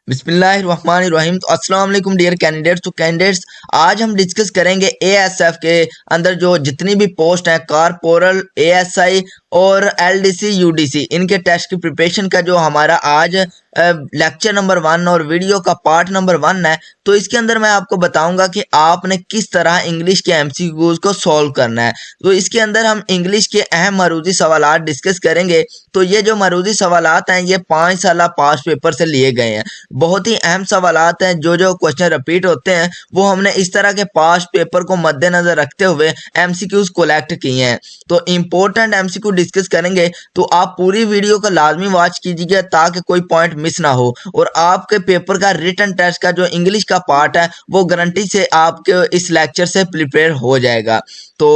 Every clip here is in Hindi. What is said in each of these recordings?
बिस्मिल्लाहिर्रहमानिर्रहीम। तो अस्सलाम वालेकुम डियर कैंडिडेट्स। तो कैंडिडेट्स, आज हम डिस्कस करेंगे एएसएफ के अंदर जो जितनी भी पोस्ट हैं, कारपोरल, एएसआई और एलडीसी यूडीसी, इनके टेस्ट की प्रिपरेशन का जो हमारा आज लेक्चर नंबर 1 और वीडियो का पार्ट नंबर 1 है। तो इसके अंदर मैं आपको बताऊंगा कि आपने किस तरह इंग्लिश के एमसीक्यूज को सॉल्व करना है। तो इसके अंदर हम इंग्लिश के अहम मरूदी सवालात डिस्कस करेंगे। तो ये जो मरूदी सवालात हैं ये 5 साल पास पेपर से लिए गए हैं। बहुत ही अहम सवालात हैं। जो क्वेश्चन रिपीट होते हैं वो हमने इस तरह के पास पेपर को मद्देनजर रखते हुए एमसीक्यूज कलेक्ट किए हैं। तो इंपॉर्टेंट एमसीक्यू डिस्कस करेंगे। तो आप पूरी वीडियो को लाजमी वॉच कीजिएगा ताकि कोई पॉइंट मिस ना हो, और आपके पेपर का रिटन टेस्ट का जो इंग्लिश का पार्ट है वो गारंटी से आपके इस लेक्चर से प्रिपेयर हो जाएगा। तो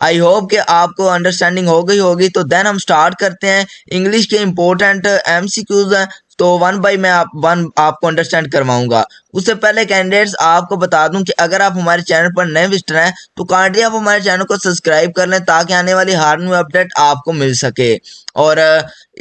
आई होप कि आपको अंडरस्टैंडिंग हो गई होगी। तो देन हम स्टार्ट करते हैं। इंग्लिश के इंपॉर्टेंट एमसीक्यूज हैं, तो वन बाई मैं वन आपको अंडरस्टैंड करवाऊंगा। उससे पहले कैंडिडेट्स आपको बता दूं कि अगर आप हमारे चैनल पर नए विजिटर हैं तो काइंडली आप हमारे चैनल को सब्सक्राइब कर लें ताकि आने वाली हर न्यू अपडेट आपको मिल सके। और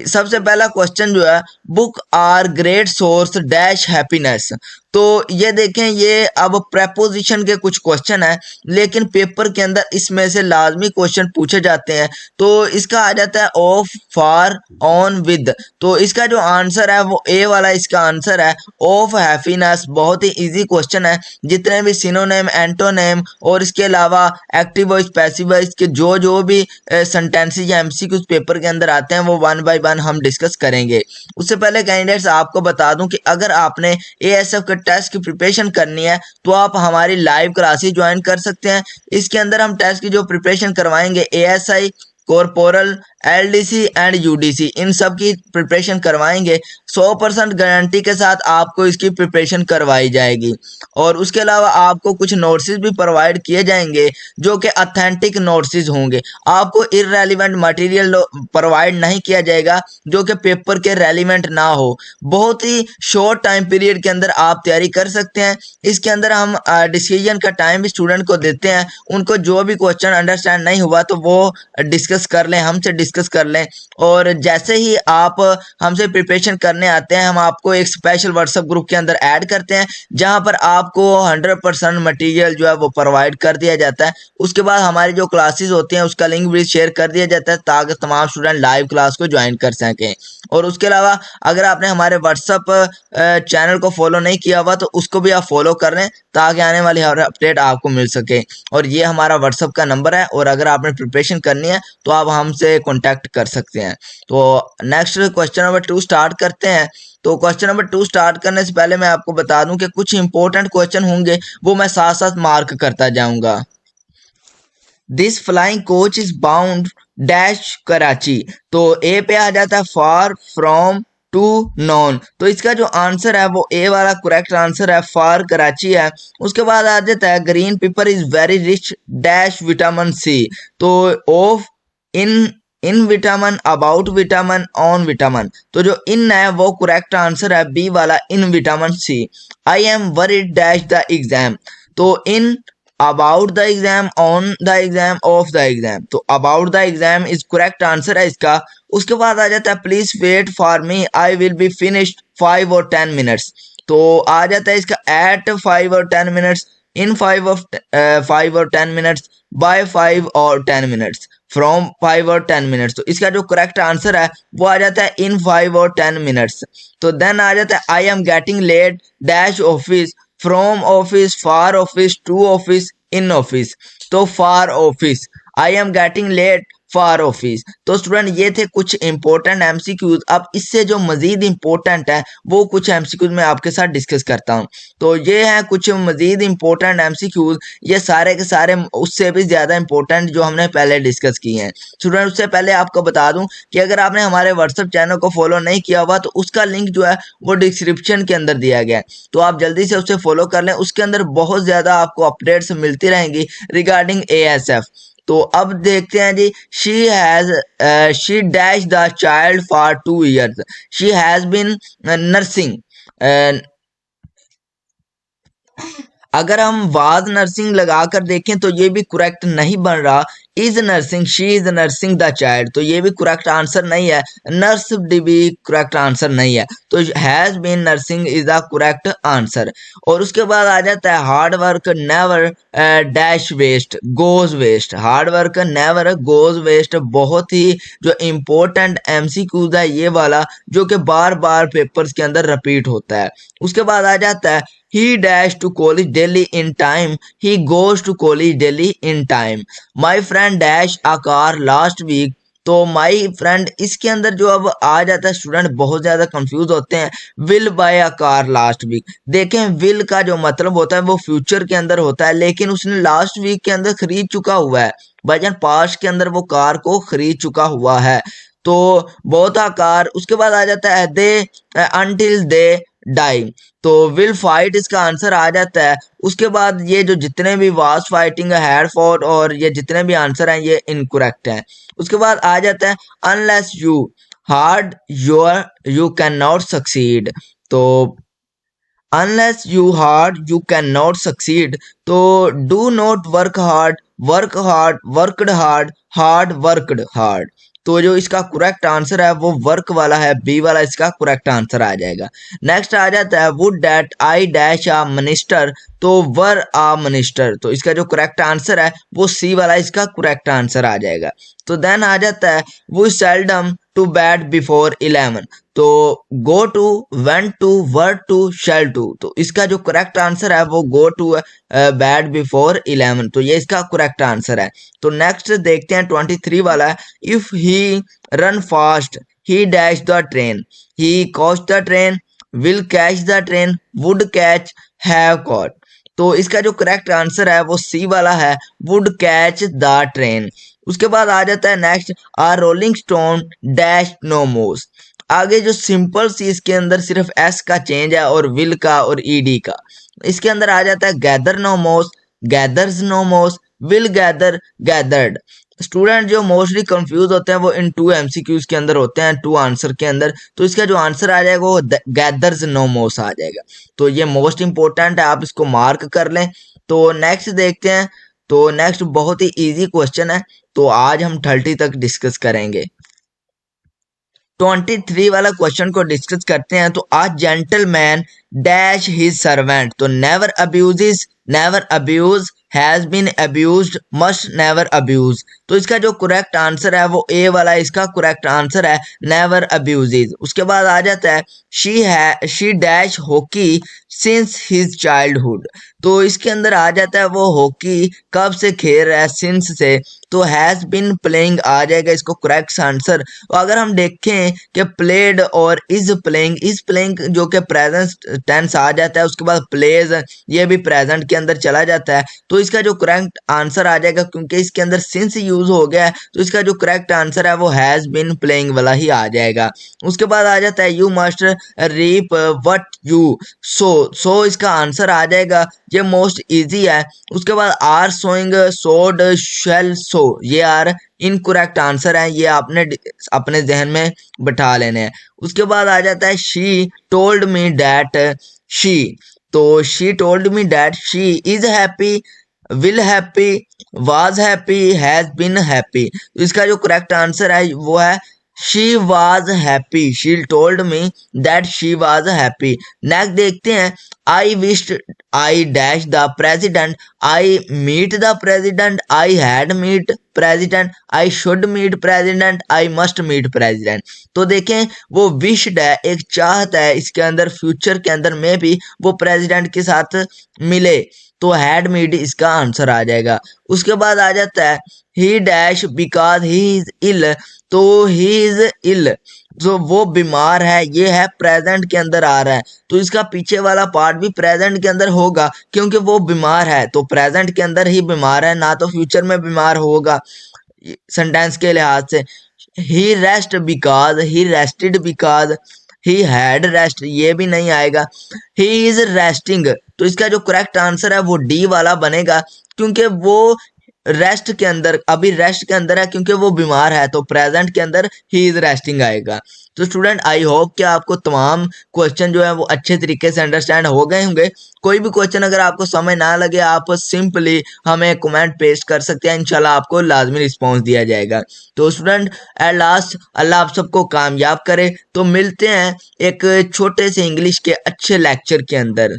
सबसे पहला क्वेश्चन जो है, book are great source dash happiness. तो ये देखें, ये अब प्रेपोजिशन के कुछ क्वेश्चन है, लेकिन पेपर के अंदर इसमें से लाजमी क्वेश्चन पूछे जाते हैं। तो इसका आ जाता है ऑफ, फॉर, ऑन, विद। तो इसका जो आंसर है वो ए वाला इसका आंसर है, ऑफ हैप्पीनेस। बहुत ही इजी क्वेश्चन है। जितने भी सिनोनिम, एंटोनिम और इसके अलावा एक्टिव वॉइस, पैसिव वॉइस के जो भी सेंटेंसेस या एमसीक्यूज पेपर के अंदर आते हैं वो 1 बाय 1 हम डिस्कस करेंगे। उससे पहले कैंडिडेट्स आपको बता दूं कि अगर आपने एएसएफ के टेस्ट की प्रिपरेशन करनी है तो आप हमारी लाइव क्लासेस ज्वाइन कर सकते हैं। इसके अंदर हम टेस्ट की जो प्रिपरेशन करवाएंगे, ASI, corporal, LDC and UDC, इन सब की प्रिपरेशन करवाएंगे। 100% गारंटी के साथ आपको इसकी प्रिपरेशन करवाई जाएगी। और उसके अलावा आपको कुछ नोट्स भी प्रोवाइड किए जाएंगे जो कि ऑथेंटिक नोट्स होंगे। आपको इररेलेवेंट मटेरियल प्रोवाइड नहीं किया जाएगा जो कि पेपर के रेलिवेंट ना हो। बहुत ही शॉर्ट टाइम पीरियड के अंदर आप तैयारी कर सकते हैं। इसके अंदर हम डिसीजन का टाइम भी स्टूडेंट को देते हैं। उनको जो भी क्वेश्चन अंडरस्टैंड नहीं हुआ तो वो डिस्कस कर लें, हमसे डिस्कस कर लें। और जैसे ही आप हमसे प्रिपरेशन करने आते हैं हम आपको एक स्पेशल व्हाट्सएप ग्रुप के अंदर ऐड करते हैं जहां पर आपको 100% मटेरियल जो है वो प्रोवाइड कर दिया जाता है। उसके बाद हमारी जो क्लासेस होती हैं उसका लिंक भी शेयर कर दिया जाता है ताकि तमाम स्टूडेंट लाइव क्लास को ज्वाइन कर सकें। और उसके अलावा अगर आपने हमारे व्हाट्सएप चैनल को फॉलो नहीं किया हुआ तो उसको भी आप फॉलो कर लें ताकि आने वाली हर अपडेट आपको मिल सके। और ये हमारा व्हाट्सएप का नंबर है, और अगर आपने प्रिपरेशन करनी है तो आप हमसे कांटेक्ट कर सकते हैं। तो नेक्स्ट क्वेश्चन नंबर 2 स्टार्ट करते हैं। तो क्वेश्चन नंबर 2 स्टार्ट करने से पहले मैं आपको बता दूं कि कुछ इंपॉर्टेंट क्वेश्चन होंगे वो मैं साथ साथ मार्क करता जाऊंगा। This flying coach is bound dash Karachi. तो ए पे आ जाता है फार फ्रॉम टू नॉन। तो इसका जो आंसर है वो ए वाला करेक्ट आंसर है, फार कराची है। उसके बाद आ जाता है green paper is very rich dash vitamin C. तो of, in, in vitamin, about vitamin, on vitamin. तो जो इन है वो करेक्ट आंसर है बी वाला, in vitamin C. I am worried dash the exam. तो in, about the exam, on the exam, of the exam. तो about the exam is correct answer है इसका। उसके बाद आ जाता है please wait for me, I will be finished 5 और 10 मिनट्स। तो आ जाता है इसका एट 5 और 10 मिनट्स, इन 5 और 10 मिनट्स, बाय 5 और 10 मिनट्स, फ्रॉम 5 और 10 मिनट्स। तो इसका जो करेक्ट आंसर है वो आ जाता है इन 5 और 10 मिनट्स। तो देन आ जाता है I am getting late dash office, from office, far office, to office, in office. तो far office, I am getting late far office. तो स्टूडेंट ये थे कुछ इंपॉर्टेंट एमसीक्यूज। अब इससे जो मजीद इंपॉर्टेंट है वो कुछ एमसीक्यूज मैं आपके साथ डिस्कस करता हूँ। तो ये हैं कुछ मजीद इंपॉर्टेंट एमसीक्यूज, ये सारे के सारे उससे भी ज्यादा इंपॉर्टेंट जो हमने पहले डिस्कस किए हैं। स्टूडेंट उससे पहले आपको बता दूं कि अगर आपने हमारे व्हाट्सएप चैनल को फॉलो नहीं किया हुआ तो उसका लिंक जो है वो डिस्क्रिप्शन के अंदर दिया गया है, तो आप जल्दी से उसे फॉलो कर लें। उसके अंदर बहुत ज्यादा आपको अपडेट्स मिलती रहेंगी रिगार्डिंग एएसएफ। तो अब देखते हैं जी, she dash the child for 2 years, she has been nursing. अगर हम वाज नर्सिंग लगाकर देखें तो ये भी करेक्ट नहीं बन रहा, is nursing, she is nursing the child, तो ये भी करेक्ट आंसर नहीं है। नर्स भी करेक्ट आंसर नहीं है, तो has been nursing is the correct answer. और उसके बाद आ जाता है hard work never dash waste goes waste. Hard work never goes waste बहुत ही जो इम्पोर्टेंट एमसीक्यूज है ये वाला, जो कि बार बार पेपर्स के अंदर रिपीट होता है। उसके बाद आ जाता है he dash to college daily in time, he goes to college daily in time, my friend dash a car last week। तो माई फ्रेंड इसके अंदर जो अब आ जाता है, स्टूडेंट बहुत ज्यादा कंफ्यूज होते हैं। Will buy a car last week, देखें विल का जो मतलब होता है वो फ्यूचर के अंदर होता है, लेकिन उसने लास्ट वीक के अंदर खरीद चुका हुआ है। भाईजान पास्ट के अंदर वो कार को खरीद चुका हुआ है, तो बहुत कार। उसके बाद आ जाता है दे अनटिल दे डाई, तो विल फाइट इसका आंसर आ जाता है। उसके बाद ये जो जितने भी वाज फाइटिंग हैड फॉट और ये जितने भी आंसर हैं ये इनकरेक्ट हैं। उसके बाद आ जाता है unless you hard your you can not succeed, तो unless you hard you can not succeed, तो do not work hard worked hard hard worked hard. तो जो इसका करेक्ट आंसर है वो वर्क वाला है, बी वाला इसका करेक्ट आंसर आ जाएगा। नेक्स्ट आ जाता है would that I dash a minister, तो वर आ मिनिस्टर, तो इसका जो करेक्ट आंसर है वो सी वाला इसका करेक्ट आंसर आ जाएगा। तो देन आ जाता है वो सेल्डम टू बैड बिफोर 11, तो go to went to were to shall to, तो इसका जो करेक्ट आंसर है वो गो टू बैड बिफोर 11, तो ये इसका करेक्ट आंसर है। तो नेक्स्ट देखते हैं 23 वाला है if he run fast he dash the train, he caught the train, will catch the train, would catch, have caught, तो इसका जो करेक्ट आंसर है वो सी वाला है, वुड कैच द ट्रेन। उसके बाद आ जाता है नेक्स्ट आ रोलिंग स्टोन डैश नो मोस, आगे जो सिंपल सी इसके अंदर सिर्फ एस का चेंज है और विल का और ईडी का। इसके अंदर आ जाता है गैदर नो मोस, गैदर्स नो मोस, विल गैदर, गैदर्ड। स्टूडेंट जो मोस्टली कंफ्यूज होते हैं वो इन 2 एमसीक्यूज के अंदर होते हैं, 2 आंसर के अंदर, तो इसका जो आंसर आ जाएगा वो गैदर्स नो मोस आ जाएगा। तो ये मोस्ट इंपॉर्टेंट है, आप इसको मार्क कर लें। तो नेक्स्ट देखते हैं, तो नेक्स्ट बहुत ही इजी क्वेश्चन है, तो आज हम 30 तक डिस्कस करेंगे। 23 वाला क्वेश्चन को डिस्कस करते हैं। तो आज जेंटलमैन डैश हिज सर्वेंट, तो never abuses, never abuse, has been abused, must never abuse, तो इसका जो करेक्ट आंसर है वो ए वाला इसका करेक्ट आंसर है, नेवर अब्यूजेस। उसके बाद आ जाता है she dash hockey since his childhood, तो इसके अंदर आ जाता है वो हॉकी कब से खेल रहा है, सिंस से, तो हैज बिन प्लेइंग आ जाएगा इसको करेक्ट आंसर। और अगर हम देखें कि प्लेड और इज प्लेइंग जो कि प्रेजेंट टेंस आ जाता है, उसके बाद प्लेज ये भी प्रेजेंट के अंदर चला जाता है, तो इसका जो करेक्ट आंसर आ जाएगा, क्योंकि इसके अंदर सिंस यूज हो गया है, तो इसका जो करेक्ट आंसर है वो हैज बिन प्लेइंग वाला ही आ जाएगा। उसके बाद आ जाता है you must reap what you sow इसका आंसर आ जाएगा, ये मोस्ट इजी है। उसके बाद आर सोइंग सोड शेल सो, ये आर इनकरेक्ट आंसर है, ये आपने अपने जहन में बैठा लेने हैं। उसके बाद आ जाता है she told me that she, तो she told me that she is happy, will happy, was happy, has been happy, तो इसका जो करेक्ट आंसर है वो है she was happy, she told me that she was happy। Next देखते हैं I wished I dash the president, I meet the president, I had meet president, I should meet president, I must meet president। तो देखें वो विश्ड है, एक चाहत है, इसके अंदर फ्यूचर के अंदर में भी वो प्रेसिडेंट के साथ मिले, तो हैड मीट इसका आंसर आ जाएगा। उसके बाद आ जाता है he dash because he is ill, तो ही इज इल, जो वो बीमार है, ये है प्रेजेंट के अंदर आ रहा है, तो इसका पीछे वाला पार्ट भी प्रेजेंट के अंदर होगा, क्योंकि वो बीमार है तो प्रेजेंट के अंदर ही बीमार है, ना तो फ्यूचर में बीमार होगा सेंटेंस के लिहाज से। He rest because, he rested because, he had rest, ये भी नहीं आएगा। ही इज रेस्टिंग, तो इसका जो करेक्ट आंसर है वो डी वाला बनेगा, क्योंकि वो रेस्ट के अंदर, अभी रेस्ट के अंदर है क्योंकि वो बीमार है, तो प्रेजेंट के अंदर ही इज रेस्टिंग आएगा। तो स्टूडेंट आई होप कि आपको तमाम क्वेश्चन जो है वो अच्छे तरीके से अंडरस्टैंड हो गए होंगे। कोई भी क्वेश्चन अगर आपको समझ ना लगे, आप सिंपली हमें कमेंट पेस्ट कर सकते हैं, इंशाल्लाह आपको लाजमी रिस्पॉन्स दिया जाएगा। तो स्टूडेंट एट लास्ट अल्लाह आप सबको कामयाब करे। तो मिलते हैं एक छोटे से इंग्लिश के अच्छे लेक्चर के अंदर।